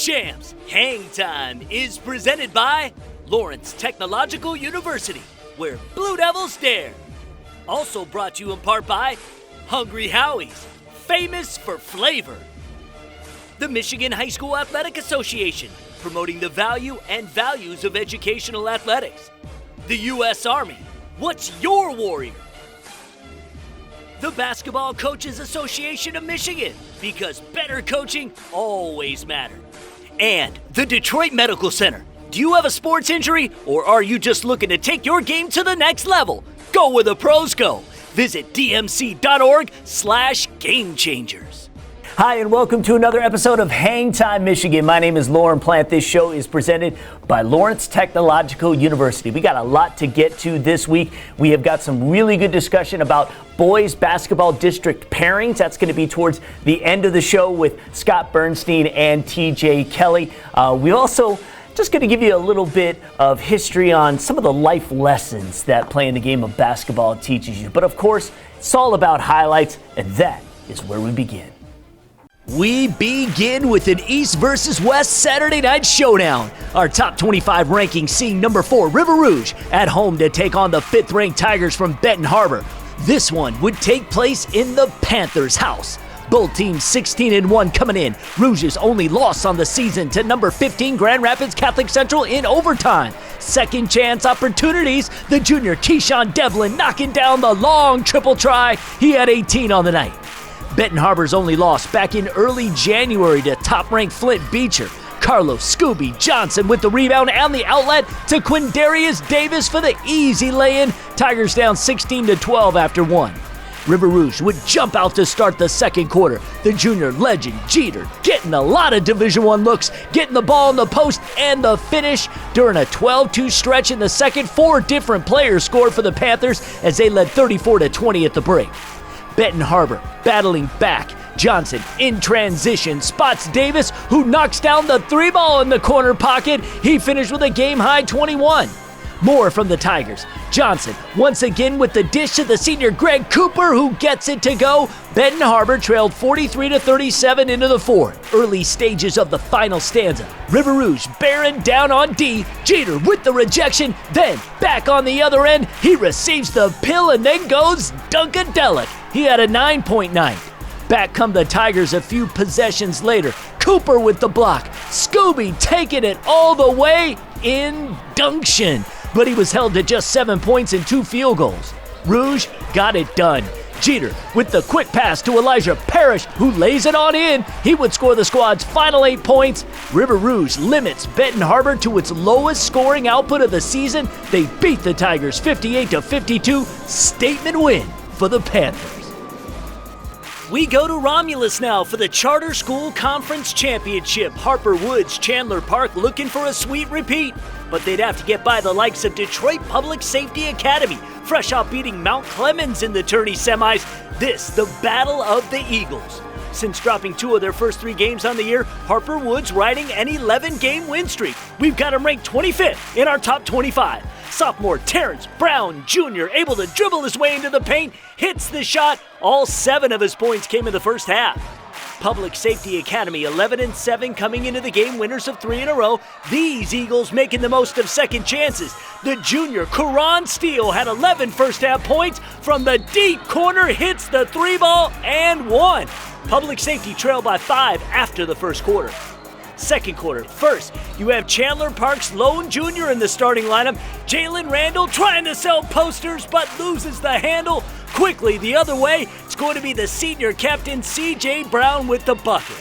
CHAMPS Hangtime is presented by Lawrence Technological University, where Blue Devils dare. Also brought to you in part by Hungry Howie's, famous for flavor. The Michigan High School Athletic Association, promoting the value and values of educational athletics. The U.S. Army, what's your warrior? The Basketball Coaches Association of Michigan, because better coaching always matters. And the Detroit Medical Center. Do you have a sports injury, or are you just looking to take your game to the next level? Go where the pros go. Visit dmc.org/gamechangers. Hi, and welcome to another episode of Hangtime Michigan. My name is Lauren Plant. This show is presented by Lawrence Technological University. We got a lot to get to this week. We have got some really good discussion about boys basketball district pairings. That's going to be towards the end of the show with Scott Bernstein and TJ Kelly. We also just going to give you a little bit of history on some of the life lessons that playing the game of basketball teaches you. But of course, it's all about highlights, and that is where we begin. We begin with an East versus West Saturday night showdown. Our top 25 ranking seeing number 4 River Rouge at home to take on the 5th-ranked Tigers from Benton Harbor. This one would take place in the Panthers' house. Both teams 16-1 coming in. Rouge's only loss on the season to number 15 Grand Rapids Catholic Central in overtime. Second chance opportunities. The junior Keyshawn Devlin knocking down the long triple try. He had 18 on the night. Benton Harbor's only loss back in early January to top-ranked Flint Beecher. Carlos Scooby Johnson with the rebound and the outlet to Quindarius Davis for the easy lay-in. Tigers down 16-12 after one. River Rouge would jump out to start the second quarter. The junior legend Jeter getting a lot of Division I looks, getting the ball in the post and the finish. During a 12-2 stretch in the second, 4 different players scored for the Panthers as they led 34-20 at the break. Benton Harbor battling back. Johnson in transition spots Davis, who knocks down the 3-ball in the corner pocket. He finished with a game-high 21. More from the Tigers. Johnson once again with the dish to the senior Greg Cooper, who gets it to go. Benton Harbor trailed 43-37 into the fourth. Early stages of the final stanza. River Rouge bearing down on D. Jeter with the rejection. Then back on the other end, he receives the pill and then goes Dunkadelic. He had a 9-point night. Back come the Tigers a few possessions later. Cooper with the block. Scooby taking it all the way in Dunction. But he was held to just 7 points and 2 field goals. Rouge got it done. Jeter with the quick pass to Elijah Parrish, who lays it on in. He would score the squad's final 8 points. River Rouge limits Benton Harbor to its lowest scoring output of the season. They beat the Tigers 58-52. Statement win for the Panthers. We go to Romulus now for the Charter School Conference Championship. Harper Woods, Chandler Park looking for a sweet repeat, but they'd have to get by the likes of Detroit Public Safety Academy, fresh out beating Mount Clemens in the tourney semis. This, the Battle of the Eagles. Since dropping 2 of their first 3 games on the year, Harper Woods riding an 11-game win streak. We've got him ranked 25th in our top 25. Sophomore Terrence Brown Jr. able to dribble his way into the paint, hits the shot. All 7 of his points came in the first half. Public Safety Academy 11-7 coming into the game, winners of 3 in a row. These Eagles making the most of second chances. The junior Karan Steele had 11 first half points from the deep corner, hits the 3-ball and 1. Public Safety trailed by 5 after the first quarter. Second quarter. First, you have Chandler Park's lone junior in the starting lineup. Jalen Randall trying to sell posters but loses the handle. Quickly the other way, it's going to be the senior captain CJ Brown with the bucket.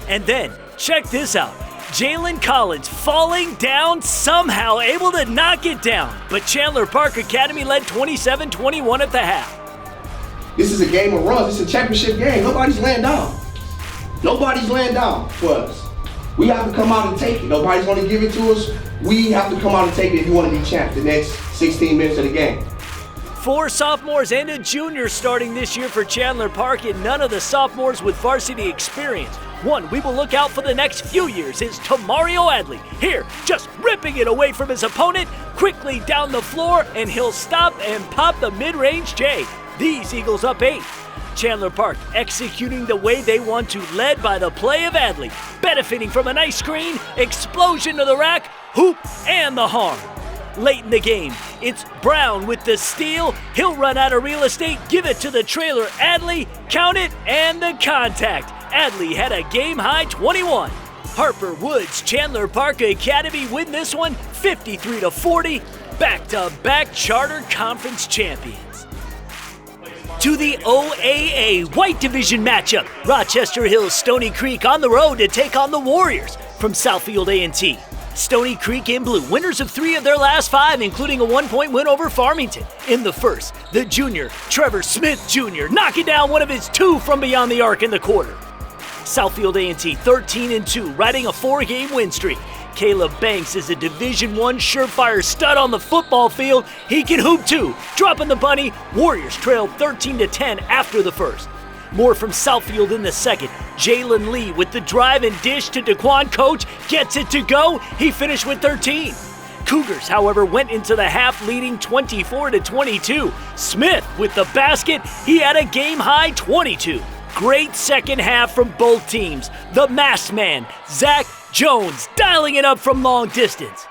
And then, check this out. Jalen Collins falling down, somehow able to knock it down. But Chandler Park Academy led 27-21 at the half. This is a game of runs. It's a championship game. Nobody's laying down. Nobody's laying down for us. We have to come out and take it. Nobody's going to give it to us. We have to come out and take it if you want to be champ the next 16 minutes of the game. 4 sophomores and a junior starting this year for Chandler Park, and none of the sophomores with varsity experience. One we will look out for the next few years is Tamario Adley. Here, just ripping it away from his opponent, quickly down the floor, and he'll stop and pop the mid-range J. These Eagles up 8. Chandler Park executing the way they want to, led by the play of Adley, benefiting from a nice screen, explosion to the rack, hoop, and the harm. Late in the game, it's Brown with the steal. He'll run out of real estate, give it to the trailer Adley, count it, and the contact. Adley had a game-high 21. Harper Woods Chandler Park Academy win this one 53-40, back-to-back Charter Conference champions. To the OAA White Division matchup, Rochester Hills Stony Creek on the road to take on the Warriors from Southfield A&T. Stony Creek in blue, winners of 3 of their last 5, including a 1-point win over Farmington. In the first, the junior, Trevor Smith Jr., knocking down one of his 2 from beyond the arc in the quarter. Southfield A&T 13-2, riding a 4-game win streak. Caleb Banks is a Division I surefire stud on the football field. He can hoop too, dropping the bunny. Warriors trailed 13-10 after the first. More from Southfield in the second. Jalen Lee with the drive and dish to Daquan Coach gets it to go. He finished with 13. Cougars, however, went into the half leading 24-22. Smith with the basket. He had a game-high 22. Great second half from both teams. The masked man, Zach Jones, dialing it up from long distance.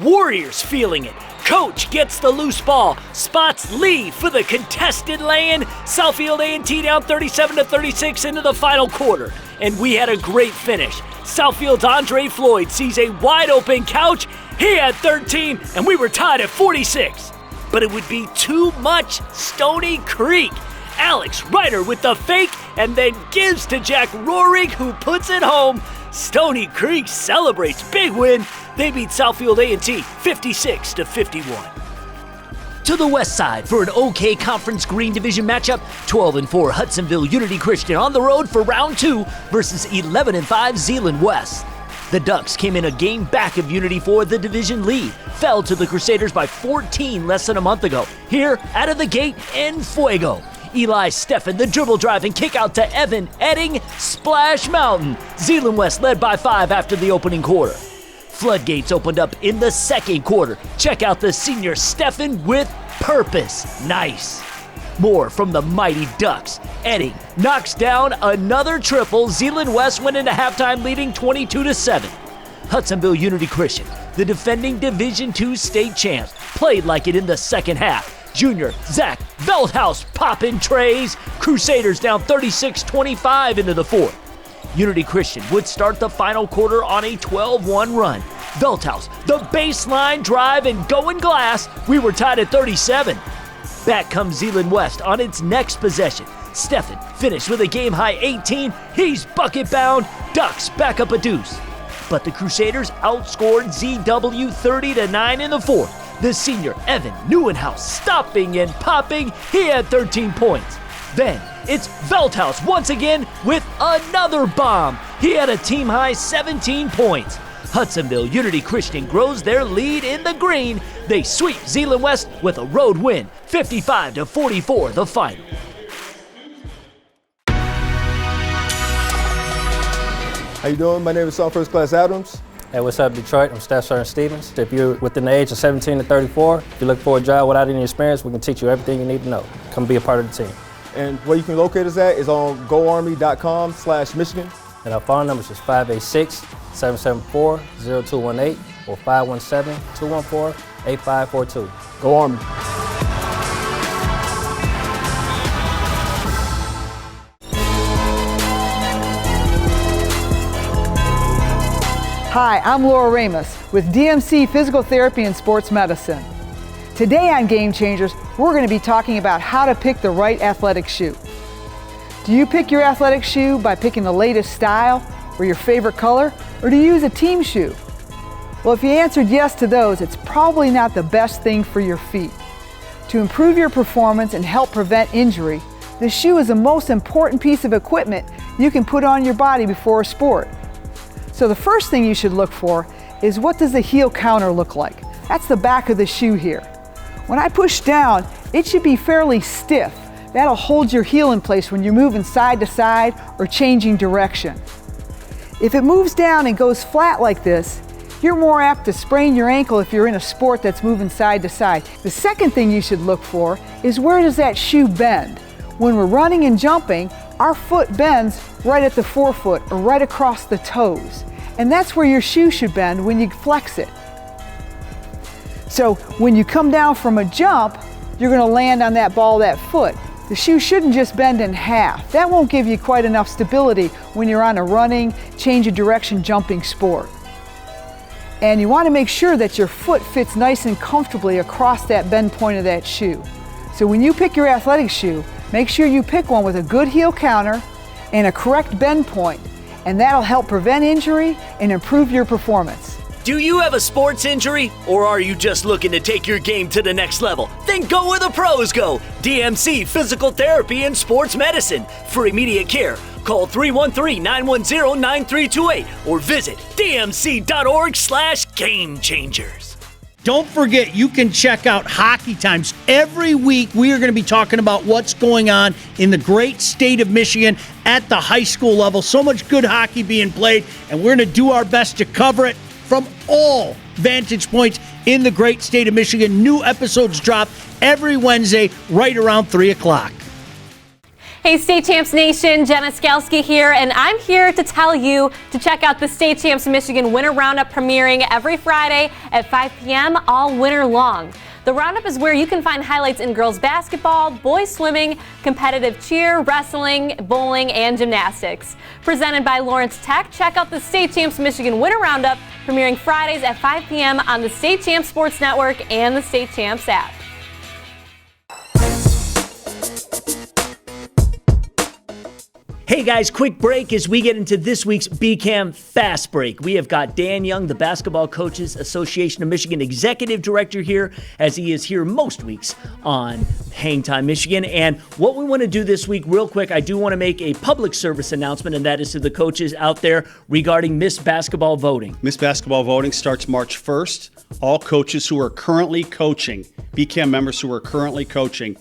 Warriors feeling it. Coach gets the loose ball, spots Lee for the contested lay-in. Southfield A&T down 37-36 into the final quarter. And we had a great finish. Southfield's Andre Floyd sees a wide-open Couch. He had 13, and we were tied at 46. But it would be too much Stony Creek. Alex Ryder with the fake, and then gives to Jack Rohrig, who puts it home. Stony Creek celebrates big win. They beat Southfield A&T 56-51. To the west side for an OK Conference Green Division matchup, 12-4 Hudsonville Unity Christian on the road for round 2 versus 11-5 Zeeland West. The Ducks came in a game back of Unity for the division lead, fell to the Crusaders by 14 less than a month ago. Here, out of the gate, en fuego. Eli Steffen, the dribble drive and kick out to Evan Edding, Splash Mountain. Zeeland West led by 5 after the opening quarter. Floodgates opened up in the second quarter. Check out the senior Steffen with purpose. Nice. More from the mighty Ducks. Edding knocks down another triple. Zeeland West went into halftime leading 22-7. Hudsonville Unity Christian, the defending Division II state champs, played like it in the second half. Junior Zach Veldhouse popping trays. Crusaders down 36-25 into the fourth. Unity Christian would start the final quarter on a 12-1 run. Veldhouse, the baseline drive and going glass. We were tied at 37. Back comes Zeeland West on its next possession. Steffen finished with a game-high 18. He's bucket-bound. Ducks back up a deuce. But the Crusaders outscored ZW 30-9 in the fourth. The senior Evan Neuenhaus stopping and popping. He had 13 points. Then it's Veldhouse once again with another bomb. He had a team-high 17 points. Hudsonville Unity Christian grows their lead in the green. They sweep Zeeland West with a road win, 55-44 the final. How you doing? My name is First Class Adams. Hey, what's up, Detroit? I'm Staff Sergeant Stevens. If you're within the age of 17 to 34, if you look for a job without any experience, we can teach you everything you need to know. Come be a part of the team. And where you can locate us at is on goarmy.com/Michigan. And our phone numbers is 586-774-0218 or 517-214-8542. Go Army. Hi, I'm Laura Ramos with DMC Physical Therapy and Sports Medicine. Today on Game Changers, we're going to be talking about how to pick the right athletic shoe. Do you pick your athletic shoe by picking the latest style or your favorite color, or do you use a team shoe? Well, if you answered yes to those, it's probably not the best thing for your feet. To improve your performance and help prevent injury, the shoe is the most important piece of equipment you can put on your body before a sport. So the first thing you should look for is, what does the heel counter look like? That's the back of the shoe here. When I push down, it should be fairly stiff. That'll hold your heel in place when you're moving side to side or changing direction. If it moves down and goes flat like this, you're more apt to sprain your ankle if you're in a sport that's moving side to side. The second thing you should look for is, where does that shoe bend? When we're running and jumping, our foot bends right at the forefoot or right across the toes. And that's where your shoe should bend when you flex it. So when you come down from a jump, you're going to land on that ball of that foot. The shoe shouldn't just bend in half. That won't give you quite enough stability when you're on a running, change of direction jumping sport. And you want to make sure that your foot fits nice and comfortably across that bend point of that shoe. So when you pick your athletic shoe, make sure you pick one with a good heel counter and a correct bend point, and that'll help prevent injury and improve your performance. Do you have a sports injury, or are you just looking to take your game to the next level? Then go where the pros go. DMC Physical Therapy and Sports Medicine. For immediate care, call 313-910-9328 or visit dmc.org/gamechangers. Don't forget, you can check out Hockey Times. Every week, we are going to be talking about what's going on in the great state of Michigan at the high school level. So much good hockey being played, and we're going to do our best to cover it from all vantage points in the great state of Michigan. New episodes drop every Wednesday right around 3 o'clock. Hey, State Champs Nation, Jenna Skalski here, and I'm here to tell you to check out the State Champs Michigan Winter Roundup premiering every Friday at 5 p.m. all winter long. The Roundup is where you can find highlights in girls basketball, boys swimming, competitive cheer, wrestling, bowling, and gymnastics. Presented by Lawrence Tech, check out the State Champs Michigan Winter Roundup premiering Fridays at 5 p.m. on the State Champs Sports Network and the State Champs app. Hey guys, quick break as we get into this week's BCAM Fast Break. We have got Dan Young, the Basketball Coaches Association of Michigan Executive Director here, as he is here most weeks on Hangtime Michigan. And what we want to do this week, real quick, I do want to make a public service announcement, and that is to the coaches out there regarding Miss Basketball voting. Miss Basketball voting starts March 1st. All coaches who are currently coaching, BCAM members who are currently coaching,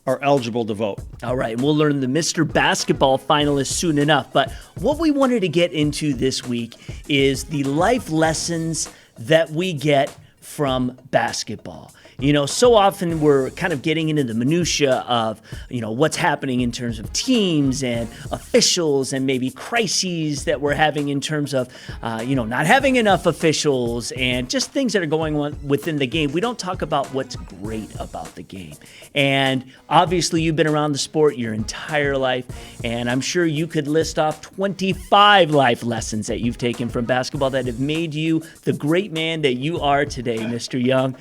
are eligible to vote. All right, and we'll learn the Mr. Basketball finalists soon enough. But what we wanted to get into this week is the life lessons that we get from basketball. You know, so often we're kind of getting into the minutia of, you know, what's happening in terms of teams and officials and maybe crises that we're having in terms of, not having enough officials and just things that are going on within the game. We don't talk about what's great about the game. And obviously you've been around the sport your entire life, and I'm sure you could list off 25 life lessons that you've taken from basketball that have made you the great man that you are today, Mr. Young.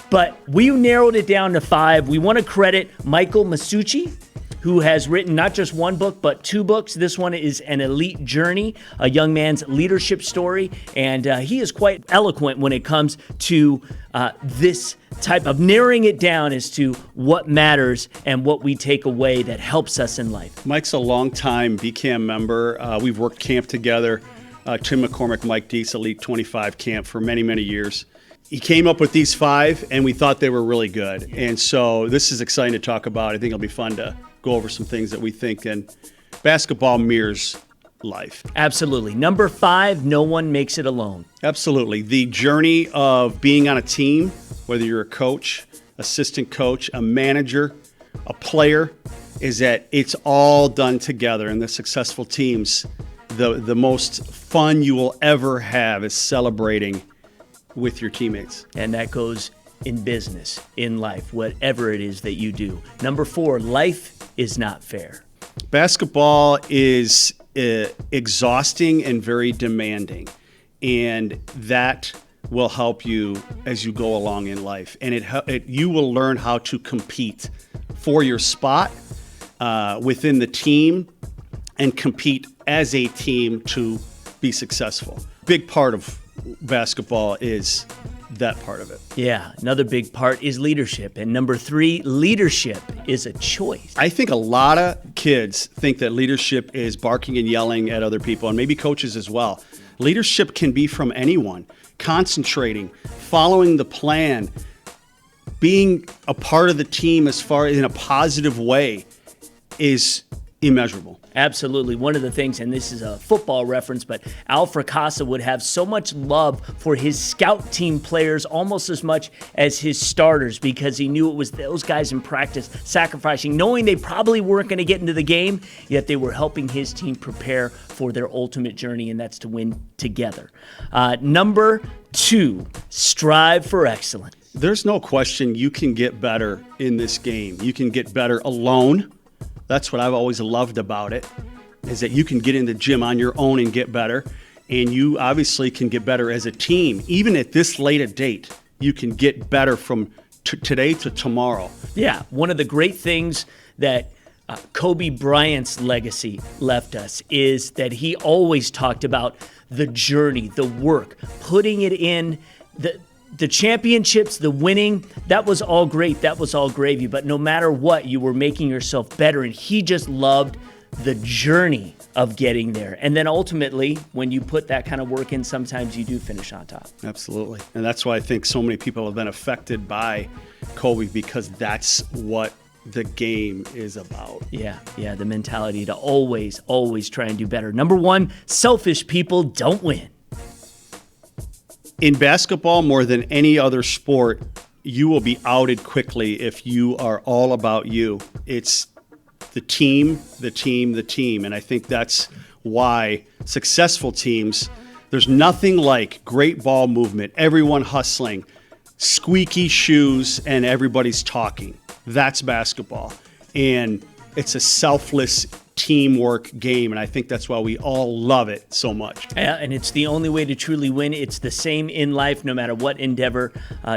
But we narrowed it down to 5. We want to credit Michael Masucci, who has written not just one book, but 2 books. This one is An Elite Journey, a young man's leadership story. And he is quite eloquent when it comes to this type of narrowing it down as to what matters and what we take away that helps us in life. Mike's a longtime BCAM member. We've worked camp together, Tim McCormick, Mike Deese, Elite 25 camp for many, many years. He came up with these 5, and we thought they were really good. And so this is exciting to talk about. I think it'll be fun to go over some things that we think, and basketball mirrors life. Absolutely. Number 5, no one makes it alone. Absolutely. The journey of being on a team, whether you're a coach, assistant coach, a manager, a player, is that it's all done together. And the successful teams, the most fun you will ever have is celebrating with your teammates. And that goes in business, in life, whatever it is that you do. Number 4, life is not fair. Basketball is exhausting and very demanding, and that will help you as you go along in life. And you will learn how to compete for your spot within the team and compete as a team to be successful. Big part of basketball is that part of it. Yeah, another big part is leadership. And number 3, leadership is a choice. I think a lot of kids think that leadership is barking and yelling at other people, and maybe coaches as well. Leadership can be from anyone. Concentrating, following the plan, being a part of the team as far in a positive way is immeasurable. Absolutely. One of the things, and this is a football reference, but Al Fracassa would have so much love for his scout team players almost as much as his starters, because he knew it was those guys in practice sacrificing, knowing they probably weren't going to get into the game, yet they were helping his team prepare for their ultimate journey, and that's to win together. Number 2, strive for excellence. There's no question you can get better in this game. You can get better alone. That's what I've always loved about it, is that you can get in the gym on your own and get better. And you obviously can get better as a team. Even at this late a date, you can get better from today to tomorrow. Yeah, one of the great things that Kobe Bryant's legacy left us is that he always talked about the journey, the work, putting it in, the championships, the winning. That was all great. That was all gravy. But no matter what, you were making yourself better. And he just loved the journey of getting there. And then ultimately, when you put that kind of work in, sometimes you do finish on top. Absolutely. And that's why I think so many people have been affected by Kobe, because that's what the game is about. Yeah, the mentality to always try and do better. Number 1, selfish people don't win. In basketball, more than any other sport, you will be outed quickly if you are all about you. It's the team. And I think that's why successful teams, there's nothing like great ball movement, everyone hustling, squeaky shoes, and everybody's talking. That's basketball. And it's a selfless teamwork game, and I think that's why we all love it so much. Yeah, and it's the only way to truly win. It's the same in life, no matter what endeavor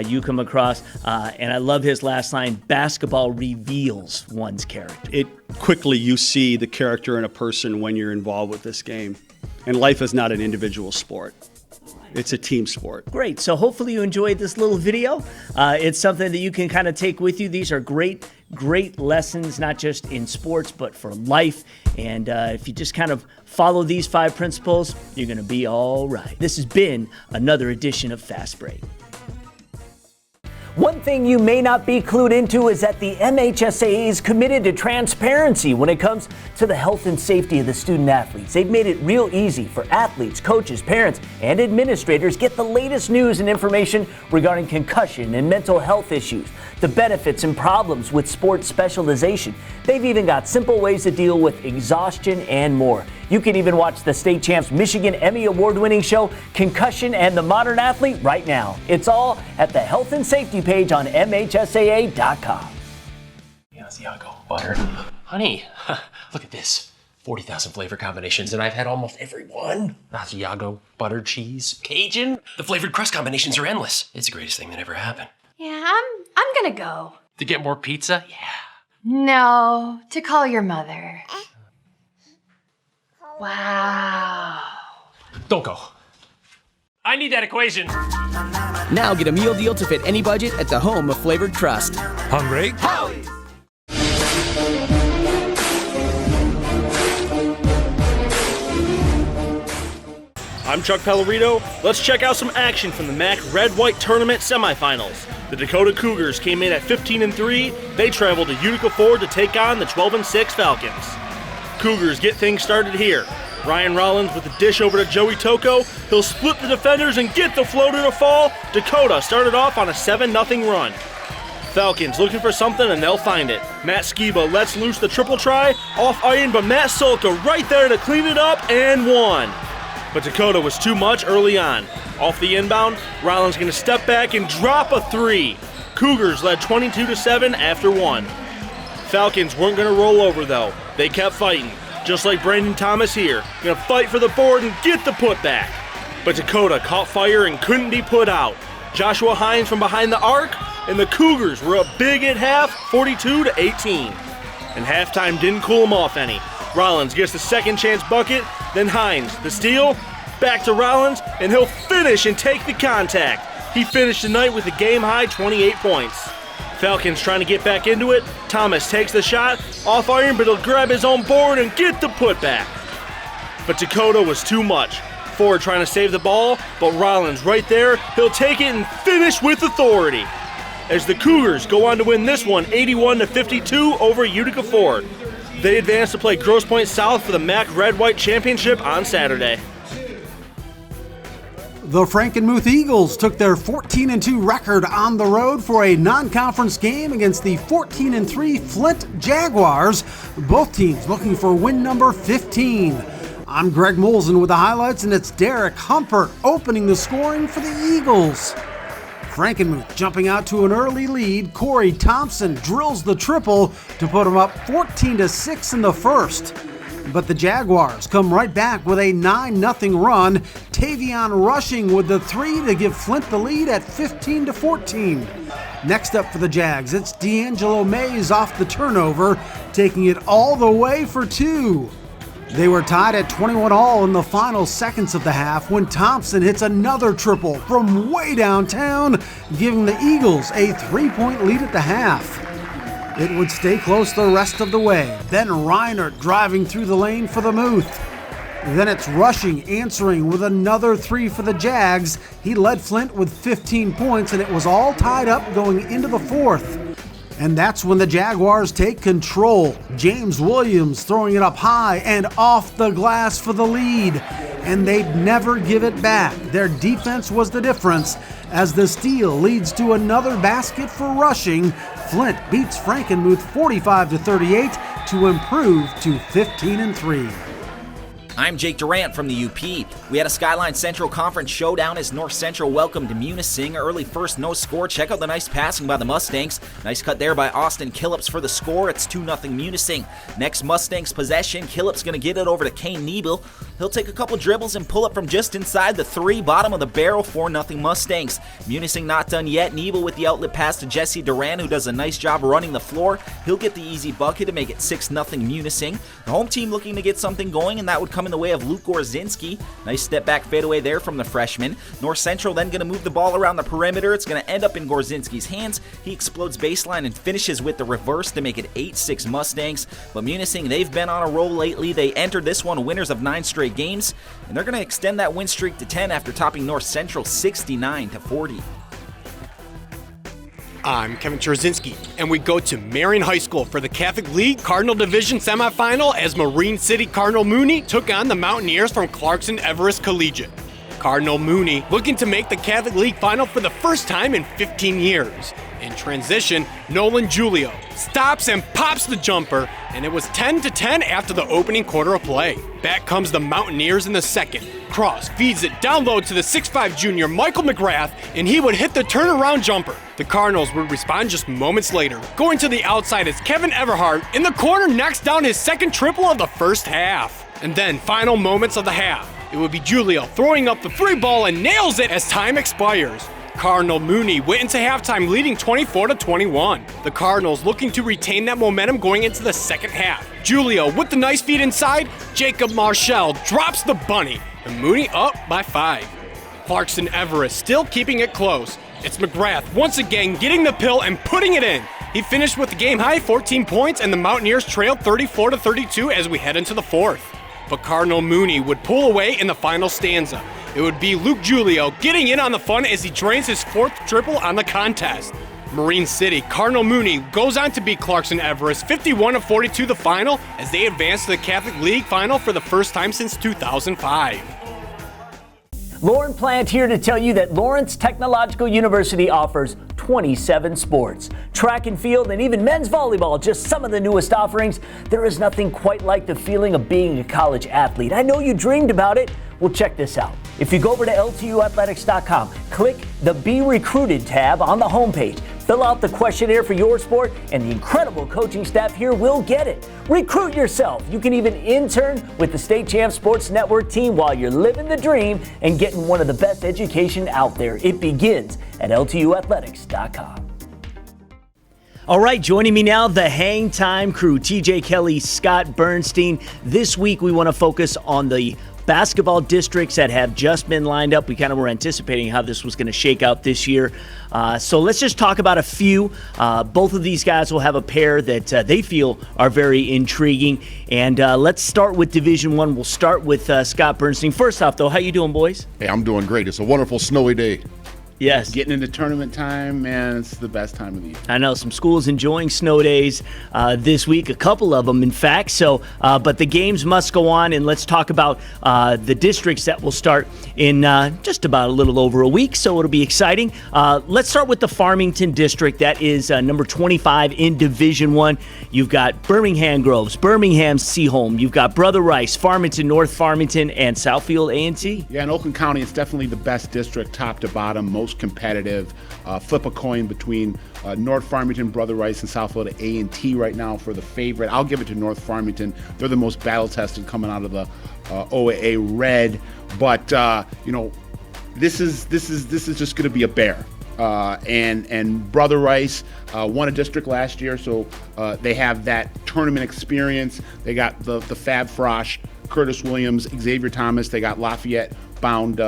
you come across. And I love his last line, basketball reveals one's character. It quickly, you see the character in a person when you're involved with this game. And life is not an individual sport. It's a team sport. Great. So hopefully you enjoyed this little video. It's something that you can kind of take with you. These are great lessons, not just in sports, but for life. And if you just kind of follow these 5 principles, you're going to be all right. This has been another edition of Fast Break. One thing you may not be clued into is that the MHSAA is committed to transparency when it comes to the health and safety of the student athletes. They've made it real easy for athletes, coaches, parents, and administrators get the latest news and information regarding concussion and mental health issues, the benefits and problems with sports specialization. They've even got simple ways to deal with exhaustion and more. You can even watch the State Champs Michigan Emmy Award-winning show, Concussion and the Modern Athlete, right now. It's all at the Health and Safety page on MHSAA.com. Asiago butter. Honey, look at this. 40,000 flavor combinations, and I've had almost every one. Asiago, butter, cheese, Cajun. The flavored crust combinations are endless. It's the greatest thing that ever happened. Yeah, I'm gonna go. To get more pizza? Yeah. No, to call your mother. Wow. Don't go. I need that equation. Now get a meal deal to fit any budget at the home of flavored crust. Hungry? Howie! I'm Chuck Pellerito. Let's check out some action from the MAC Red-White Tournament semifinals. The Dakota Cougars came in at 15-3. They traveled to Utica Ford to take on the 12-6 Falcons. Cougars get things started here. Ryan Rollins with the dish over to Joey Toko. He'll split the defenders and get the floater to fall. Dakota started off on a 7-0 run. Falcons looking for something and they'll find it. Matt Skiba lets loose the triple try. Off iron, but Matt Solka right there to clean it up and won. But Dakota was too much early on. Off the inbound, Rollins gonna step back and drop a 3. Cougars led 22-7 after 1. Falcons weren't gonna roll over though. They kept fighting, just like Brandon Thomas here. Gonna fight for the board and get the putback. But Dakota caught fire and couldn't be put out. Joshua Hines from behind the arc, and the Cougars were up big at half, 42-18. And halftime didn't cool them off any. Rollins gets the second chance bucket, then Hines, the steal, back to Rollins, and he'll finish and take the contact. He finished the night with a game-high 28 points. Falcons trying to get back into it. Thomas takes the shot, off iron, but he'll grab his own board and get the putback. But Dakota was too much. Ford trying to save the ball, but Rollins right there, he'll take it and finish with authority. As the Cougars go on to win this one 81-52 over Utica Ford. They advance to play Grosse Pointe South for the MAC Red-White Championship on Saturday. The Frankenmuth Eagles took their 14-2 record on the road for a non-conference game against the 14-3 Flint Jaguars, both teams looking for win number 15. I'm Greg Molson with the highlights, and it's Derek Humpert opening the scoring for the Eagles. Frankenmuth jumping out to an early lead. Corey Thompson drills the triple to put them up 14-6 in the first. But the Jaguars come right back with a 9-0 run. Tavion Rushing with the three to give Flint the lead at 15-14. Next up for the Jags, it's D'Angelo Mays off the turnover, taking it all the way for two. They were tied at 21 all in the final seconds of the half when Thompson hits another triple from way downtown, giving the Eagles a 3-point lead at the half. It would stay close the rest of the way. Ben Reinert driving through the lane for the Muth. Then it's Rushing answering with another three for the Jags. He led Flint with 15 points, and it was all tied up going into the fourth. And that's when the Jaguars take control. James Williams throwing it up high and off the glass for the lead. And they'd never give it back. Their defense was the difference as the steal leads to another basket for Rushing. Flint beats Frankenmuth 45-38 to improve to 15-3. I'm Jake Durant from the UP. We had a Skyline Central Conference showdown as North Central welcomed Munising. Early first, no score. Check out the nice passing by the Mustangs. Nice cut there by Austin Killips for the score. It's 2-0 Munising. Next Mustangs possession. Killips going to get it over to Kane Niebel. He'll take a couple dribbles and pull up from just inside the three. Bottom of the barrel, 4-0 Mustangs. Munising not done yet. Niebel with the outlet pass to Jesse Duran, who does a nice job running the floor. He'll get the easy bucket to make it 6-0 Munising. The home team looking to get something going, and that would come in the way of Luke Gorzinski. Nice step back fadeaway there from the freshman. North Central then going to move the ball around the perimeter. It's going to end up in Gorzinski's hands. He explodes baseline and finishes with the reverse to make it 8-6 Mustangs. But Munising, they've been on a roll lately. They entered this one winners of 9 straight games, and they're going to extend that win streak to 10 after topping North Central 69-40. I'm Kevin Czerzinski, and we go to Marion High School for the Catholic League Cardinal Division semifinal as Marine City Cardinal Mooney took on the Mountaineers from Clarkson Everest Collegiate. Cardinal Mooney looking to make the Catholic League final for the first time in 15 years. In transition, Nolan Julio stops and pops the jumper, and it was 10-10 after the opening quarter of play. Back comes the Mountaineers in the second. Cross feeds it down low to the 6'5 junior Michael McGrath, and he would hit the turnaround jumper. The Cardinals would respond just moments later. Going to the outside is Kevin Everhart. In the corner, knocks down his second triple of the first half. And then, final moments of the half. It would be Julio throwing up the free ball and nails it as time expires. Cardinal Mooney went into halftime leading 24-21. The Cardinals looking to retain that momentum going into the second half. Julio with the nice feed inside. Jacob Marshall drops the bunny, and Mooney up by 5. Clarkson Everest still keeping it close. It's McGrath once again getting the pill and putting it in. He finished with the game high 14 points, and the Mountaineers trailed 34-32 as we head into the fourth. But Cardinal Mooney would pull away in the final stanza. It would be Luke Julio getting in on the fun as he drains his 4th triple on the contest. Marine City Cardinal Mooney goes on to beat Clarkson Everest 51-42 the final as they advance to the Catholic League final for the first time since 2005. Lauren Plant here to tell you that Lawrence Technological University offers 27 sports. Track and field and even men's volleyball, just some of the newest offerings. There is nothing quite like the feeling of being a college athlete. I know you dreamed about it. Well, check this out. If you go over to LTUathletics.com, click the Be Recruited tab on the homepage. Fill out the questionnaire for your sport, and the incredible coaching staff here will get it. Recruit yourself. You can even intern with the State Champs Sports Network team while you're living the dream and getting one of the best education out there. It begins at LTUathletics.com. All right, joining me now, the Hangtime crew, TJ Kelly, Scott Bernstein. This week we want to focus on the basketball districts that have just been lined up. We kind of were anticipating how this was going to shake out this year. So let's just talk about a few. Both of these guys will have a pair that they feel are very intriguing. And let's start with Division I. We'll start with Scott Bernstein. First off, though, how you doing, boys? Hey, I'm doing great. It's a wonderful snowy day. Yes. Getting into tournament time, man, it's the best time of the year. I know some schools enjoying snow days this week, a couple of them, in fact. So, but the games must go on, and let's talk about the districts that will start in just about a little over a week. So it'll be exciting. Let's start with the Farmington district. That is number 25 in Division I. You've got Birmingham Groves, Birmingham Seaholm. You've got Brother Rice, Farmington, North Farmington, and Southfield A&T. Yeah, in Oakland County, it's definitely the best district, top to bottom, most competitive. Flip a coin between North Farmington, Brother Rice, and Southfield A&T right now for the favorite. I'll give it to North Farmington. They're the most battle-tested coming out of the OAA Red. But this is just going to be a bear. And Brother Rice won a district last year, so they have that tournament experience. They got the Fab Frosh, Curtis Williams, Xavier Thomas. They got Lafayette-bound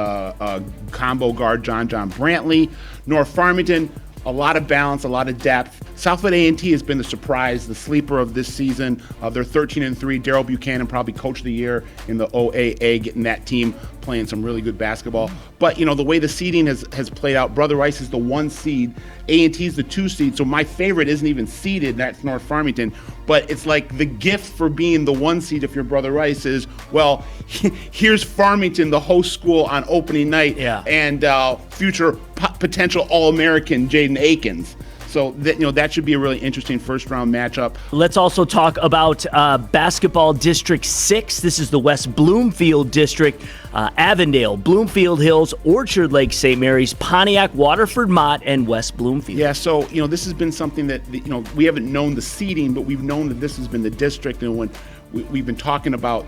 combo guard John Brantley. North Farmington, a lot of balance, a lot of depth. Southfield A&T has been the surprise, the sleeper of this season. They're 13-3. Darrell Buchanan, probably coach of the year in the OAA, getting that team playing some really good basketball. But, the way the seeding has played out, Brother Rice is the 1 seed, A&T is the 2 seed, so my favorite isn't even seeded, that's North Farmington. But it's like the gift for being the 1 seed if you're Brother Rice is, well, here's Farmington, the host school on opening night, and future potential All-American Jaden Akins. So that should be a really interesting first-round matchup. Let's also talk about basketball District 6. This is the West Bloomfield District. Avondale, Bloomfield Hills, Orchard Lake St. Mary's, Pontiac, Waterford Mott, and West Bloomfield. Yeah, so this has been something that we haven't known the seeding, but we've known that this has been the district, and when we've been talking about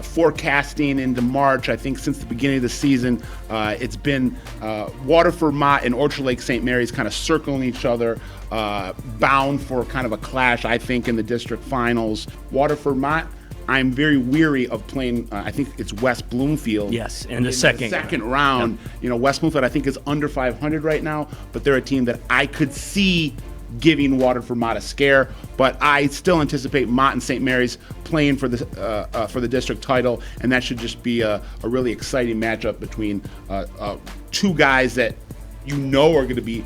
forecasting into March. I think since the beginning of the season, it's been Waterford Mott and Orchard Lake St. Mary's kind of circling each other, bound for kind of a clash, I think, in the district finals. Waterford Mott, I'm very weary of playing, I think it's West Bloomfield. Yes, in the second round. Yep. West Bloomfield, I think, is under 500 right now, but they're a team that I could see giving Waterford Mott a scare, but I still anticipate Mott and St. Mary's playing for the district title, and that should just be a really exciting matchup between two guys that are going to be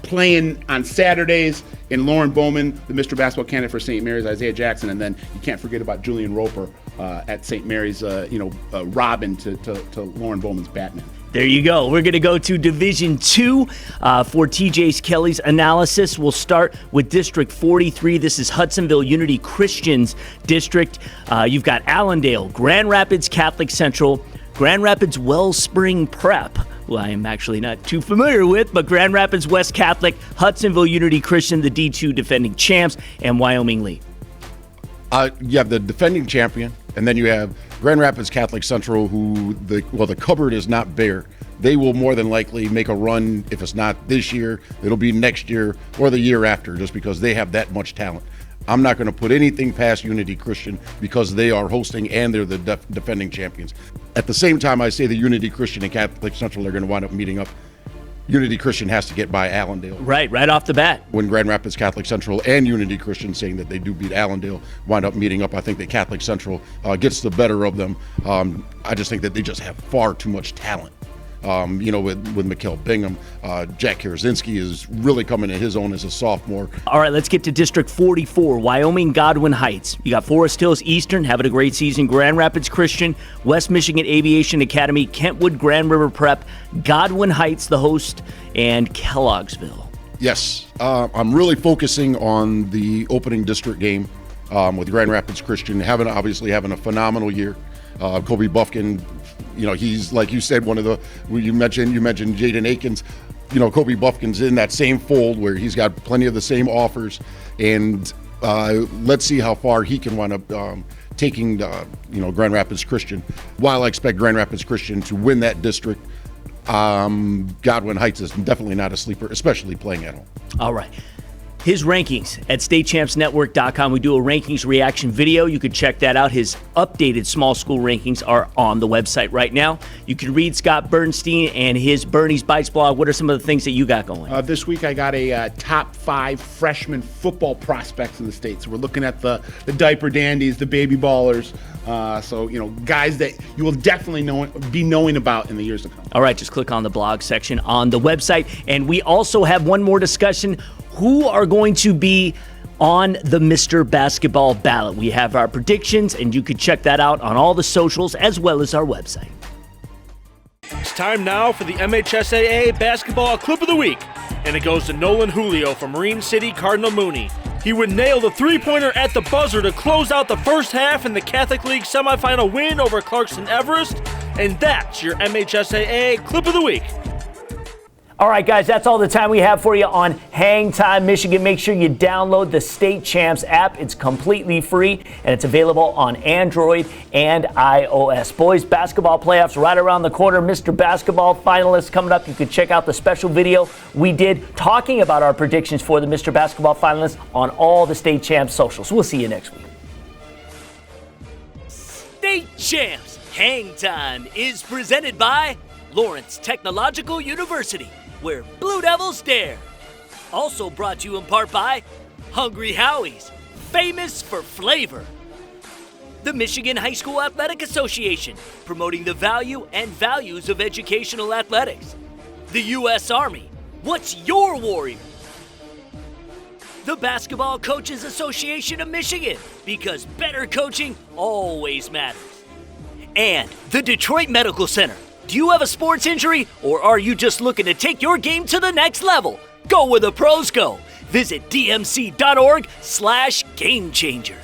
playing on Saturdays, in Lauren Bowman, the Mr. Basketball candidate for St. Mary's, Isaiah Jackson, and then you can't forget about Julian Roper at St. Mary's, Robin to Lauren Bowman's Batman. There you go. We're going to go to Division 2 for TJ Kelly's analysis. We'll start with District 43. This is Hudsonville Unity Christian's district. You've got Allendale, Grand Rapids Catholic Central, Grand Rapids Wellspring Prep, who I am actually not too familiar with, but Grand Rapids West Catholic, Hudsonville Unity Christian, the D2 defending champs, and Wyoming Lee. You have the defending champion, and then you have Grand Rapids Catholic Central, who the cupboard is not bare. They will more than likely make a run. If it's not this year, it'll be next year or the year after, just because they have that much talent. I'm not going to put anything past Unity Christian because they are hosting and they're the defending champions. At the same time, I say the Unity Christian and Catholic Central are going to wind up meeting up. Unity Christian has to get by Allendale. Right off the bat. When Grand Rapids Catholic Central and Unity Christian saying that they do beat Allendale, wind up meeting up. I think that Catholic Central gets the better of them. I just think that they just have far too much talent. With Mikhail Bingham, Jack Karazinski is really coming to his own as a sophomore. All right, let's get to District 44, Wyoming Godwin Heights. You got Forest Hills Eastern, having a great season, Grand Rapids Christian, West Michigan Aviation Academy, Kentwood Grand River Prep, Godwin Heights, the host, and Kelloggsville. Yes, I'm really focusing on the opening district game with Grand Rapids Christian, having a phenomenal year. Kobe Buffkin, he's, like you said, you mentioned Jaden Akins. Kobe Buffkin's in that same fold where he's got plenty of the same offers, and let's see how far he can wind up taking Grand Rapids Christian. While I expect Grand Rapids Christian to win that district, Godwin Heights is definitely not a sleeper, especially playing at home. All right. his rankings at statechampsnetwork.com. We do a rankings reaction video. You can check that out. His updated small school rankings are on the website right now. You can read Scott Bernstein and his Bernie's Bites blog. What are some of the things that you got going? This week I got a top 5 freshman football prospects in the state. So we're looking at the diaper dandies, the baby ballers. So, guys that you will definitely be knowing about in the years to come. All right, just click on the blog section on the website. And we also have one more discussion. Who are going to be on the Mr. Basketball ballot? We have our predictions, and you can check that out on all the socials as well as our website. It's time now for the MHSAA Basketball Clip of the Week, and it goes to Nolan Julio from Marine City Cardinal Mooney. He would nail the three-pointer at the buzzer to close out the first half in the Catholic League semifinal win over Clarkson Everest, and that's your MHSAA Clip of the Week. All right, guys, that's all the time we have for you on Hangtime Michigan. Make sure you download the State Champs app. It's completely free, and it's available on Android and iOS. Boys basketball playoffs right around the corner. Mr. Basketball finalists coming up. You can check out the special video we did talking about our predictions for the Mr. Basketball finalists on all the State Champs socials. We'll see you next week. State Champs Hangtime is presented by Lawrence Technological University, where Blue Devils dare. Also brought to you in part by Hungry Howie's, famous for flavor. The Michigan High School Athletic Association, promoting the value and values of educational athletics. The U.S. Army, what's your warrior? The Basketball Coaches Association of Michigan, because better coaching always matters. And the Detroit Medical Center. Do you have a sports injury, or are you just looking to take your game to the next level? Go where the pros go. Visit dmc.org/gamechanger.